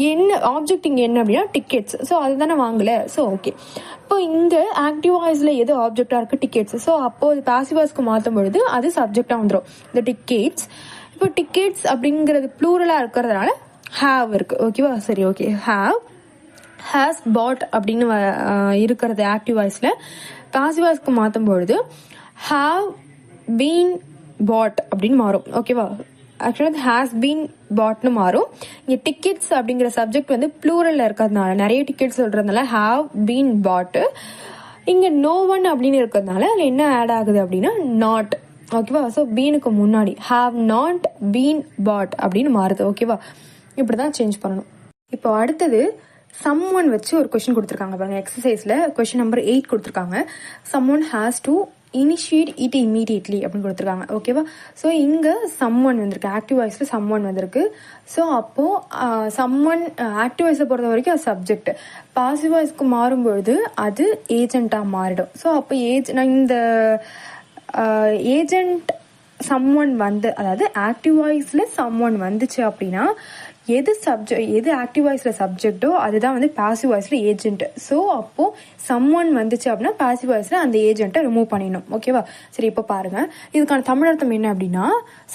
என்ன ஆப்ஜெக்ட் இங்க என்ன அப்படின்னா டிக்கெட்ஸ். ஸோ அதுதானே வாங்கல. ஸோ ஓகே, இப்போ இங்க ஆக்டிவ் வாய்ஸ்ல எது ஆப்ஜெக்டா இருக்கு? டிக்கெட்ஸ். ஸோ அப்போ பாசிவ் வாய்ஸ்க்கு மாற்றும் பொழுது அது சப்ஜெக்டா வந்துடும், இந்த டிக்கெட்ஸ். இப்போ டிக்கெட்ஸ் அப்படிங்கிறது ப்ளூரலா இருக்கிறதுனால ஹேவ் இருக்கு. ஓகேவா? சரி, ஓகே. ஹேவ், ஹேஸ் பாட் அப்படின்னு இருக்கிறது ஆக்டிவ் வாய்ஸ்ல. பாசிவ் வாய்ஸ்க்கு மாற்றும் பொழுது ஹேவ் பீன் பாட் அப்படின்னு மாறும். ஓகேவா? ஆக்சுவலாக ஹேஸ் பீன் பாட்னு மாறும். இங்கே டிக்கெட்ஸ் அப்படிங்கிற சப்ஜெக்ட் வந்து ப்ளூரல்ல இருக்கிறதுனால, நிறைய டிக்கெட்ஸ் சொல்றதுனால ஹேவ் பீன் பாட். இங்க நோ ஒன் அப்படின்னு இருக்கிறதுனால அதில் என்ன ஆட் ஆகுது அப்படின்னா நாட். ஓகேவா? ஸோ பீனுக்கு முன்னாடி ஹாவ் நாட் பீன் பாட் அப்படின்னு மாறுது. ஓகேவா? இப்படிதான் சேஞ்ச் பண்ணணும். இப்போ அடுத்தது சம்ஒன் வச்சு ஒரு கொஸ்டின் கொடுத்துருக்காங்க பாருங்க. எக்ஸசைஸ்ல கொஸ்டின் நம்பர் 8 கொடுத்துருக்காங்க. Someone has to initiate it immediately அப்படின்னு கொடுத்துருக்காங்க. ஓகேவா? ஸோ இங்க சம்ஒன் வந்திருக்கு, ஆக்டிவ் வாய்ஸ்ல சம்ஒன் வந்திருக்கு. ஸோ அப்போ சம்ஒன் ஆக்டிவ் வாய்ஸை பொறுத்த வரைக்கும் அது சப்ஜெக்ட். பாசிவ் வாய்ஸ்க்கு மாறும்பொழுது அது ஏஜென்ட்டா மாறிடும். ஸோ அப்போ நான் இந்த ஏஜென்ட் சம்ஒன் வந்து, அதாவது ஆக்டிவ் வாய்ஸ்ல சம்ஒன் வந்துச்சு அப்படின்னா எது ஆக்டிவ் வாய்ஸ்ல சப்ஜெக்டோ அதுதான் வந்து பாசிவ் வாய்ஸ்ல ஏஜென்ட். ஸோ அப்போ சம்ஒன் வந்துச்சு அப்படின்னா பாசிவ் வாய்ஸ்ல அந்த ஏஜென்ட்டை ரிமூவ் பண்ணிடணும். ஓகேவா? சரி, இப்போ பாருங்க, இதுக்கான தமிழ் அர்த்தம் என்ன அப்படின்னா,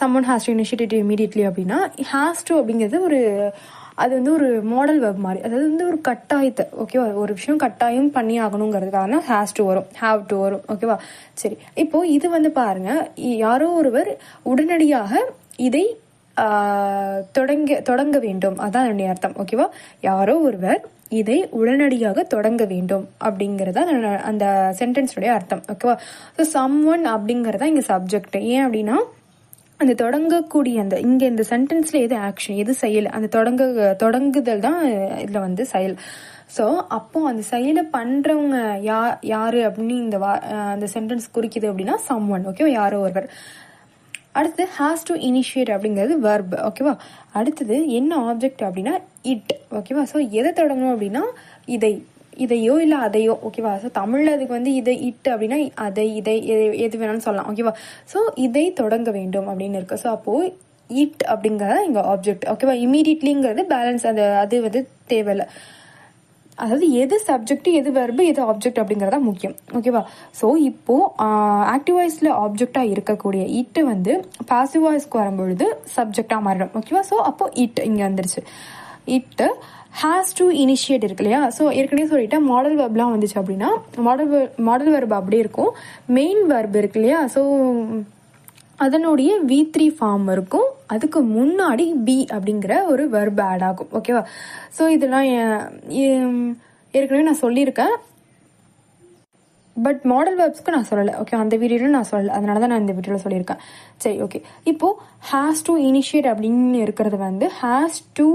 someone has to initiate it immediately அப்படின்னா, ஹாஸ் டு அப்படிங்கிறது அது வந்து ஒரு மாடல் வெர்ப் மாதிரி, அதாவது வந்து ஒரு கட்டாயத்தை, ஓகேவா, ஒரு விஷயம் கட்டாயம் பண்ணி ஆகணுங்கிறதுக்காக ஹேஸ் டு வரும், ஹாவ் டு வரும். ஓகேவா? சரி, இப்போ இது வந்து பாருங்க, யாரோ ஒருவர் உடனடியாக இதை தொடங்க வேண்டும், அதான் என்னுடைய அர்த்தம். ஓகேவா? யாரோ ஒருவர் இதை உடனடியாக தொடங்க வேண்டும் அப்படிங்கறத அந்த சென்டென்ஸுடைய அர்த்தம். ஓகேவா? ஸோ சம்ஒன் அப்படிங்கறதா இங்க சப்ஜெக்ட். ஏன் அப்படின்னா அந்த தொடங்கக்கூடிய இங்க இந்த சென்டென்ஸ்ல எது ஆக்ஷன், எது செயல், அந்த தொடங்குதல் தான் இதுல வந்து செயல். ஸோ அப்போ அந்த செயலை பண்றவங்க யாரு அப்படின்னு அந்த சென்டென்ஸ் குறிக்குது அப்படின்னா சம்ஒன். ஓகேவா? யாரோ ஒருவர். அடுத்து ஹாஸ் டு இனிஷியேட் அப்படிங்கிறது வெர்ப். ஓகேவா? அடுத்தது என்ன ஆப்ஜெக்ட் அப்படின்னா இட். ஓகேவா? ஸோ எதை தொடங்கணும் அப்படின்னா இதையோ இல்லை அதையோ. ஓகேவா? ஸோ தமிழ்ல அதுக்கு வந்து இட் அப்படின்னா இதை எது வேணாலும் சொல்லலாம். ஓகேவா? ஸோ இதை தொடங்க வேண்டும் அப்படின்னு இருக்கு. ஸோ அப்போ இட் அப்படிங்கறத இங்க ஆப்ஜெக்ட். ஓகேவா? இமீடியட்லிங்கிறது பேலன்ஸ், அது வந்து தேவையில்லை. அதாவது எது சப்ஜெக்ட், எது வெர்பு, எது ஆப்ஜெக்ட் அப்படிங்கறதா முக்கியம். ஓகேவா? ஸோ இப்போ ஆக்டிவ் வாய்ஸ்ல ஆப்ஜெக்டா இருக்கக்கூடிய இட் வந்து பாசிவ் வாய்ஸ்க்கு வரும்பொழுது சப்ஜெக்டா மாறிடும். ஓகேவா? ஸோ அப்போ இட் இங்க வந்துருச்சு. இட் ஹேஸ் டு இனிஷியேட் இருக்கு இல்லையா? ஸோ ஏற்கனவே சொல்லிட்டேன், மாடல் வெர்ப்லாம் வந்துச்சு அப்படின்னா மாடல் வெர்ப் அப்படியே இருக்கும். மெயின் வெர்ப் இருக்கு இல்லையா? ஸோ அதனுடைய V3 ஃபார்ம் இருக்கும், அதுக்கு முன்னாடி பி அப்படிங்கிற ஒரு வெர்ப் ஆட் ஆகும். ஓகேவா? ஸோ இதெல்லாம் ஏற்கனவே நான் சொல்லியிருக்கேன், பட் மாடல் வெர்ப்ஸ்க்கு நான் சொல்லலை. ஓகே, அந்த வீடியோவில் நான் சொல்லலை, அதனால தான் நான் இந்த வீடியோவில் சொல்லியிருக்கேன். சரி, ஓகே. இப்போ ஹேஸ் டு இனிஷியேட் அப்படின்னு இருக்கிறது வந்து ஹேஸ் டு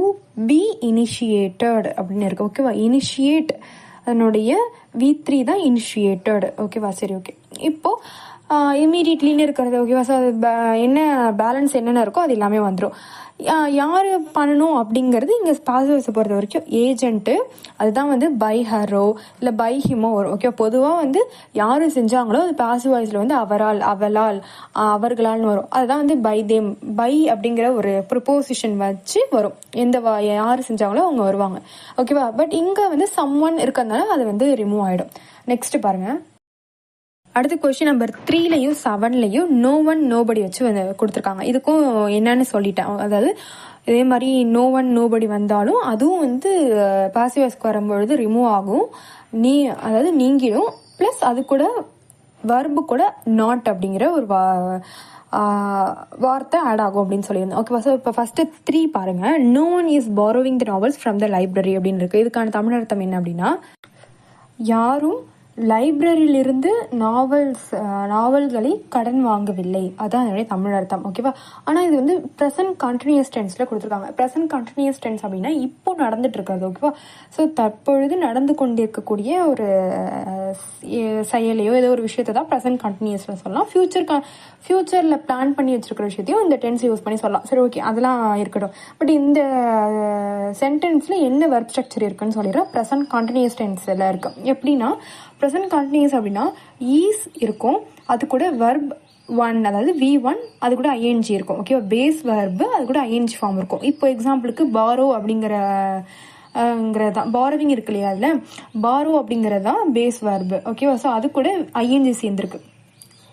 பி இனிஷியேட்டட் அப்படின்னு இருக்கு. ஓகேவா? இனிஷியேட் அதனுடைய V3 தான் இனிஷியேட்டட். ஓகேவா? சரி, ஓகே. இப்போ இமீடியட்லின்னு இருக்கிறது. ஓகேவா? ஸோ அது என்ன பேலன்ஸ் என்னென்ன இருக்கோ அது எல்லாமே வந்துடும். யார் பண்ணணும் அப்படிங்கிறது இங்கே பாசிவ் வாய்ஸை பொறுத்த வரைக்கும் ஏஜென்ட்டு, அதுதான் வந்து பை ஹரோ இல்லை பை ஹிமோ வரும். ஓகே, பொதுவாக வந்து யார் செஞ்சாங்களோ அது பாசிவ் வாய்ஸில் வந்து அவரால், அவளால், அவர்களால்னு வரும். அதுதான் வந்து பை தேம், பை அப்படிங்கிற ஒரு ப்ரிப்போசிஷன் வச்சு வரும். யார் செஞ்சாங்களோ அவங்க வருவாங்க. ஓகேவா? பட் இங்கே வந்து சம்ஒன் இருக்கிறதுனால அது வந்து ரிமூவ் ஆகிடும். நெக்ஸ்ட் பாருங்க, அடுத்த கொஸ்டின் நம்பர் 3லயும் 7லயும் நோ ஒன் நோபடி வச்சு கொடுத்துருக்காங்க. இதுக்கும் என்னன்னு சொல்லிட்டேன். அதாவது இதே மாதிரி நோ ஒன் நோபடி வந்தாலும் அதுவும் வந்து பாசிவ் வாய்ஸ்க்கு வரும்பொழுது ரிமூவ் ஆகும், அதாவது நீங்கிடும். பிளஸ் அது கூட வர்பு கூட நாட் அப்படிங்கிற ஒரு வார்த்தை ஆட் ஆகும் அப்படின்னு சொல்லியிருந்தேன். ஓகேவா? ஸோ இப்போ ஃபர்ஸ்ட் 3 பாருங்க. No one is borrowing the novels from the library அப்படின்னு இருக்கு. இதுக்கான தமிழ் அர்த்தம் என்ன அப்படின்னா, யாரும் லைப்ரரியிலிருந்து நாவல்களை கடன் வாங்கவில்லை, அதான் என்னுடைய தமிழ் அர்த்தம். ஓகேவா? ஆனால் இது வந்து ப்ரெசன்ட் கண்டினியூஸ் டென்ஸில் கொடுத்துருக்காங்க. ப்ரெசன்ட் கண்டினியூஸ் டென்ஸ் அப்படின்னா இப்போ நடந்துட்டு இருக்காது. ஓகேவா? ஸோ தற்பொழுது நடந்து கொண்டிருக்கக்கூடிய ஒரு செயலையோ ஏதோ ஒரு விஷயத்தை தான் ப்ரெசன்ட் கண்டினியூஸில் சொல்லலாம். ஃபியூச்சரில் பிளான் பண்ணி வச்சிருக்கிற விஷயத்தையும் இந்த டென்ஸ் யூஸ் பண்ணி சொல்லலாம். சரி, ஓகே, அதெல்லாம் இருக்கட்டும். பட் இந்த சென்டென்ஸில் என்ன வெர்ப் ஸ்ட்ரக்சர் இருக்குன்னு சொல்லிடுறேன். ப்ரெசன்ட் கண்டினியூஸ் டென்ஸில் இருக்கு. எப்படின்னா, ப்ரெசன்ட் கண்டினியூஸ் அப்படின்னா ஈஸ் இருக்கும், அது கூட வெர்ப் ஒன், அதாவது V1, அது கூட ING இருக்கும். ஓகேவா? பேஸ் வெர்பு, அது கூட ING ஃபார்ம் இருக்கும். இப்போ எக்ஸாம்பிளுக்கு பாரோ அப்படிங்கிறதான் பாரோவிங் இருக்கு இல்லையா, அதில் பாரோ அப்படிங்கிறதான் பேஸ் வெர்பு. ஓகேவா? ஸோ அது கூட ING சேர்ந்துருக்கு.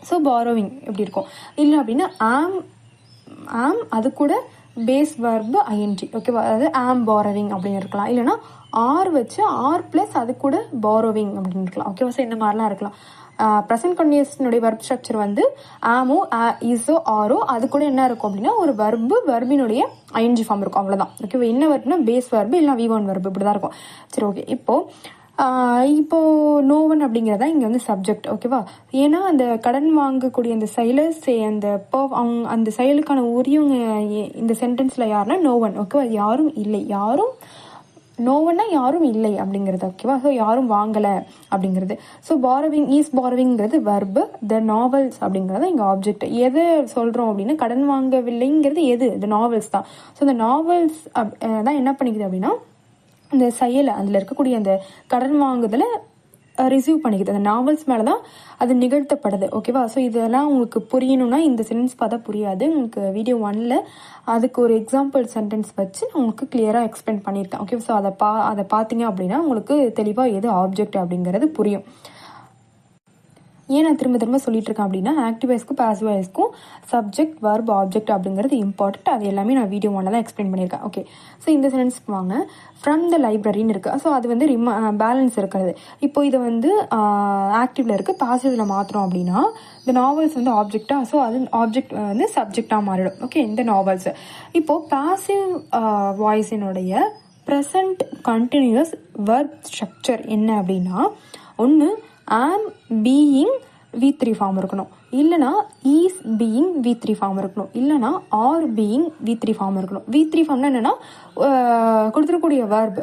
ஸோ பாரோவிங் எப்படி இருக்கும்? இல்லை அப்படின்னா ஆம் அது கூட பேஸ் வெர்பு ING. ஓகேவா? அதாவது ஆம் பாரோவிங் அப்படின்னு இருக்கலாம். இல்லைன்னா ஆர் வச்சு ஆர் பிளஸ் அது கூட பாரோவிங் அப்படின்னு இருக்கலாம். ஓகேவா? ஸோ இந்த மாதிரிலாம் இருக்கலாம். ப்ரெசன்ட் கண்டினியூஸ்னுடைய வெர்ப் ஸ்ட்ரக்சர் வந்து ஆமோ, இஸோ, ஆரோ, அது கூட என்ன இருக்கும் அப்படின்னா ஒரு வெர்பினுடைய ING ஃபார்ம் இருக்கும். அவ்வளோதான். ஓகேவா? என்ன வெர்ப்னா பேஸ் வெர்பு இல்லை V1 வெர்பு, இப்படி தான் இருக்கும். சரி, ஓகே. இப்போ நோ ஒன் அப்படிங்கிறதா இங்கே வந்து சப்ஜெக்ட். ஓகேவா? ஏன்னா அந்த கடன் வாங்கக்கூடிய அந்த செயலர்ஸ், அந்த செயலுக்கான உரியவங்க இந்த சென்டென்ஸில் யாருன்னா நோ ஒன். ஓகேவா? யாரும் இல்லை, நோ ஒன்னா யாரும் இல்லை அப்படிங்கிறது. ஓகேவா? ஸோ யாரும் வாங்கலை அப்படிங்கிறது. ஸோ பாரோவிங்கிறது வெர்பு, த நாவல்ஸ் அப்படிங்கிறது இங்கே ஆப்ஜெக்ட். எதை சொல்கிறோம் அப்படின்னா கடன் வாங்கவில்லைங்கிறது எது? த நாவல்ஸ் தான். ஸோ இந்த நாவல்ஸ் தான் என்ன பண்ணிக்குது அப்படின்னா இந்த செயலை, அதில் இருக்கக்கூடிய அந்த கடன் வாங்குதலை ரிசீவ் பண்ணிக்குது, அந்த நாவல்ஸ் மேலே தான் அது நிகழ்த்தப்படுது. ஓகேவா? ஸோ இதெல்லாம் உங்களுக்கு புரியணும்னா இந்த சென்டென்ஸ் பார்த்தா புரியாது. உங்களுக்கு வீடியோ 1ல் அதுக்கு ஒரு எக்ஸாம்பிள் சென்டென்ஸ் வச்சு நான் உங்களுக்கு கிளியராக எக்ஸ்பிளைன் பண்ணியிருக்கேன். ஓகே, ஸோ அதை பார்த்தீங்க அப்படின்னா உங்களுக்கு தெளிவாக எது ஆப்ஜெக்ட் அப்படிங்கிறது புரியும். ஏன் நான் திரும்ப திரும்ப சொல்லிட்டு இருக்கேன் அப்படின்னா, ஆக்டிவ் வாய்ஸ்க்கும் பாசிவ் வாய்ஸ்க்கும் சப்ஜெக்ட் வர்ப் ஆப்ஜெக்ட் அப்படிங்கிறது இம்பார்ட்டன்ட். அது எல்லாமே நான் வீடியோ 1ல் தான் எக்ஸ்பிளைன் பண்ணியிருக்கேன். ஓகே, ஸோ இந்த சென்டென்ஸ்க்கு வாங்க. ஃப்ரம் த லைப்ரரின்னு இருக்குது. ஸோ அது வந்து பேலன்ஸ் இருக்கிறது. இப்போ இதை வந்து ஆக்டிவ்ல இருக்குது, பாசிவ்ல மாற்றுறோம் அப்படின்னா இந்த நாவல்ஸ் வந்து ஆப்ஜெக்டாக, ஸோ அது ஆப்ஜெக்ட் வந்து சப்ஜெக்டாக மாறிடும். ஓகே, இந்த நாவல்ஸ். இப்போது பாசிவ் வாய்ஸினுடைய ப்ரெசன்ட் கண்டினியூஸ் வர்ப் ஸ்ட்ரக்சர் என்ன அப்படின்னா, ஒன்று ஆம் பீயிங் V3 ஃபார்ம் இருக்கணும், இல்லைனா ஈஸ் பீயிங் V3 ஃபார்ம் இருக்கணும், இல்லைனா ஆர் பீயிங் V3 ஃபார்ம் இருக்கணும். V3 ஃபார்ம்னா என்னென்னா கொடுத்துருக்கூடிய வர்ப்,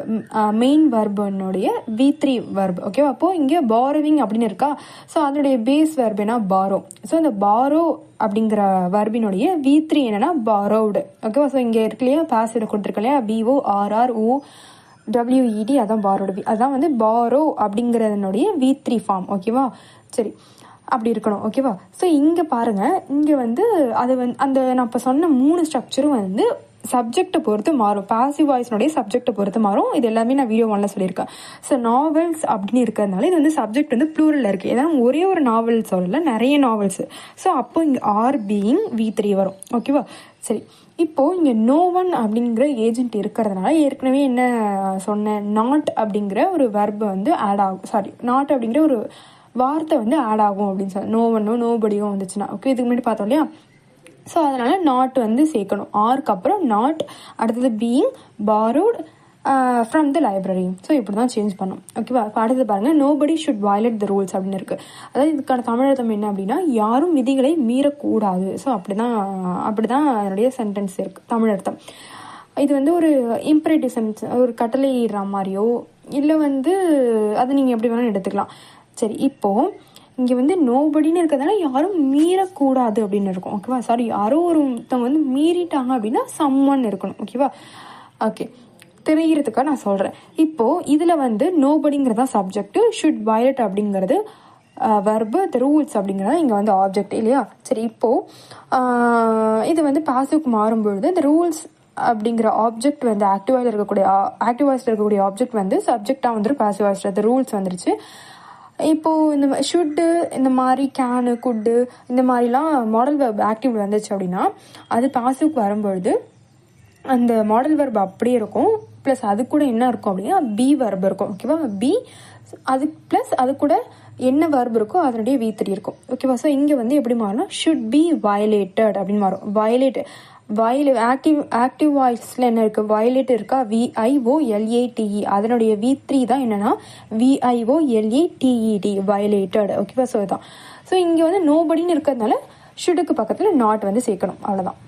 மெயின் வர்பனுடைய V3 வர்ப். ஓகேவா? அப்போது இங்கே பாரோவிங் அப்படின்னு இருக்கா, ஸோ அதனுடைய பேஸ் வர்ப் என்ன பாரோ. ஸோ அந்த பாரோ அப்படிங்கிற வர்பினுடைய V3 என்னென்னா பாரோவ்டு. ஓகேவா? ஸோ இங்கே இருக்கு இல்லையா, பாசிவ் கொடுத்துருக்கு இல்லையா, BORRO WED, அதான் பாரோட அதான் வந்து பாரோ அப்படிங்கிறதனுடைய V3 ஃபார்ம். ஓகேவா? சரி, அப்படி இருக்கணும். ஓகேவா? ஸோ இங்கே பாருங்கள், இங்கே வந்து அது வந்து அந்த நான் இப்போ சொன்ன 3 ஸ்ட்ரக்சரும் வந்து சப்ஜெக்டை பொறுத்து மாறும். பாசிவ் வாய்ஸ்னுடைய சப்ஜெக்டை பொறுத்து மாறும். இது எல்லாமே நான் வீடியோ 1ல் சொல்லியிருக்கேன். ஸோ நாவல்ஸ் அப்படின்னு இருக்கிறதுனால இது வந்து சப்ஜெக்ட் வந்து ப்ளூரலில் இருக்குது. ஏன்னா ஒரே ஒரு நாவல் சொல்லலை, நிறைய நாவல்ஸ். ஸோ அப்போ இங்கே ஆர் பீயிங் V3 வரும். ஓகேவா? சரி, இப்போது இங்கே நோ ஒன் அப்படிங்கிற ஏஜென்ட் இருக்கிறதுனால ஏற்கனவே என்ன சொன்னேன், நாட் அப்படிங்கிற ஒரு வெர்பு வந்து ஆட் ஆகும். நாட் அப்படிங்கிற ஒரு வார்த்தை வந்து ஆட் ஆகும் அப்படின்னு சொன்னேன். நோ ஒன்னோ நோபடியோ வந்துச்சுன்னா. ஓகே, இதுக்கு முன்னாடி பார்த்தோம் இல்லையா? ஸோ அதனால் நாட் வந்து சேர்க்கணும். ஆருக்கு அப்புறம் நாட், அடுத்தது being borrowed from the library. So இப்படி தான் சேஞ்ச் பண்ணும். ஓகேவா? இப்போ அடுத்தது பாருங்கள், nobody should violate the rules அப்படின்னு இருக்குது. அதாவது இதுக்கான தமிழர்த்தம் என்ன அப்படின்னா, யாரும் விதிகளை மீறக்கூடாது. ஸோ அப்படி தான் அதனுடைய சென்டென்ஸ் இருக்குது தமிழர்த்தம். இது வந்து ஒரு இம்பரேட்டிவ் சென்டென்ஸ், ஒரு கட்டளையிடுற மாதிரியோ இல்லை வந்து அது நீங்கள் எப்படி வேணாலும் எடுத்துக்கலாம். சரி, இப்போது இங்கே வந்து நோபடின்னு இருக்கிறதுனால யாரும் மீறக்கூடாது அப்படின்னு இருக்கும். ஓகேவா? யாரோ ஒருத்தவங்க வந்து மீறிட்டாங்க அப்படின்னா சம்ஒன் இருக்கணும். ஓகேவா? ஓகே, தெரிகிறதுக்காக நான் சொல்கிறேன். இப்போது இதில் வந்து நோபடிங்கிறதா சப்ஜெக்ட், ஷுட் வயலேட் அப்படிங்கிறது வெர்பு, த ரூல்ஸ் அப்படிங்கிறது இங்கே வந்து ஆப்ஜெக்ட் இல்லையா? சரி, இப்போது இது வந்து பாசிவ்க்கு மாறும்பொழுது இந்த ரூல்ஸ் அப்படிங்கிற ஆப்ஜெக்ட் வந்து ஆக்டிவ் வாய்ஸில் இருக்கக்கூடிய ஆப்ஜெக்ட் வந்து சப்ஜெக்டாக வந்துடும். பாசிவ் வாய்ஸில் த ரூல்ஸ் வந்துருச்சு. இப்போது இந்த ஷுட்டு, இந்த மாதிரி கேனு, குட்டு, இந்த மாதிரிலாம் மாடல் வெர்ப் ஆக்டிவ் வந்துச்சு அப்படின்னா அது பாசிவ்க்கு வரும்பொழுது அந்த மாடல் வெர்ப் அப்படியே இருக்கும். ப்ளஸ் அது கூட என்ன இருக்கும் அப்படின்னா பி வெர்ப் இருக்கும். ஓகேவா? பி அது ப்ளஸ் அது கூட என்ன வெர்ப் இருக்கோ அதனுடைய V3 இருக்கும். ஓகேவா? ஸோ இங்கே வந்து எப்படி மாறும்னா ஷுட் பி வயலேட்டட் அப்படின்னு மாறும். ஆக்டிவ் வாய்ஸில் என்ன இருக்குது, வயலேட் இருக்கா, VIOLATE. அதனுடைய V3 தான் என்னென்னா VIOLATED, வயலேட்டட். ஓகேவா? ஸோ இதுதான். ஸோ இங்கே வந்து நோபடின்னு இருக்கிறதுனால ஷுட்டுக்கு பக்கத்தில் நாட் வந்து சேர்க்கணும். அவ்வளோதான்.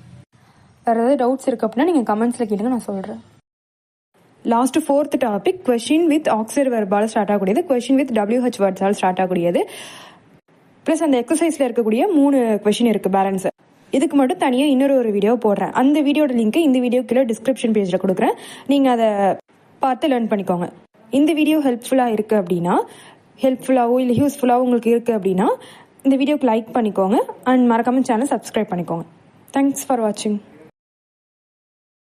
வேறு ஏதாவது டவுட்ஸ் இருக்குது அப்படின்னா நீங்கள் கமெண்ட்ஸில் கேளுங்க, நான் சொல்கிறேன். Last 4th topic, question with auxiliary வெர்பால் ஸ்டார்ட் ஆகக்கூடியது, கொஷின் வித் WH வேர்ட்ஸால் ஸ்டார்ட் ஆகக்கூடியது. ப்ளஸ் அந்த எக்ஸசைஸில் இருக்கக்கூடிய 3 கொஷின் இருக்குது பேலன்ஸ். இதுக்கு மட்டும் தனியாக இன்னொரு வீடியோ போடுறேன். அந்த வீடியோட லிங்க்கு இந்த வீடியோ கீழே டிஸ்கிரிப்ஷன் பேஜில் கொடுக்குறேன். நீங்கள் அதை பார்த்து லேர்ன் பண்ணிக்கோங்க. இந்த வீடியோ ஹெல்ப்ஃபுல்லாக இருக்குது அப்படின்னா, ஹெல்ப்ஃபுல்லாகவோ இல்லை யூஸ்ஃபுல்லாகவோ உங்களுக்கு இருக்குது அப்படின்னா இந்த வீடியோக்கு லைக் பண்ணிக்கோங்க அண்ட் மறக்காமல் சேனல் சப்ஸ்கிரைப் பண்ணிக்கோங்க. தேங்க்ஸ் ஃபார் வாட்சிங்.